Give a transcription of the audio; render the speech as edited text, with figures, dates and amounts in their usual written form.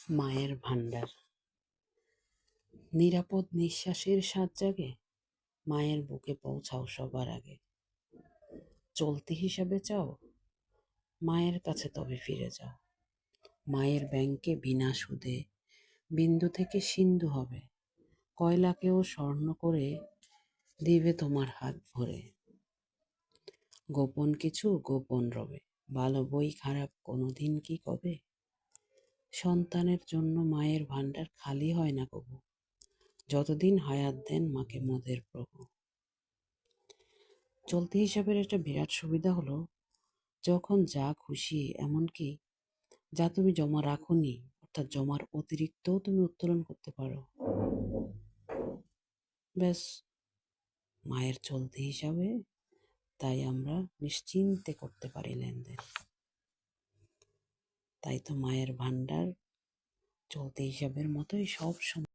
মায়ের ভান্ডার। নিরাপদ নিঃশ্বাসের স্বাদ জাগে, মায়ের বুকে পৌঁছাও সবার আগে। চলতি হিসাবে চাও, মায়ের কাছে তবে ফিরে যাও। মায়ের ব্যাংকে বিনা সুদে বিন্দু থেকে সিন্ধু হবে, কয়লাকেও স্বর্ণ করে দিবে তোমার হাত ভরে। গোপন কিছু গোপন রবে, ভালো বই খারাপ কোনোদিন কি কবে। সন্তানের জন্য মায়ের ভান্ডার খালি হয় না কবু, যতদিন হায়াত দেন মাকে মোদের প্রভু। চলতি হিসাবের একটা বিরাট সুবিধা হলো, যখন যা খুশি, এমনকি যা তুমি জমা রাখোনি, অর্থাৎ জমার অতিরিক্তও তুমি উত্তোলন করতে পারো। ব্যাস, মায়ের চলতি হিসাবে তাই আমরা নিশ্চিন্তে করতে পারি লেনদেন। তাই তো মায়ের ভান্ডার চলতি হিসাবের মতোই সব সময়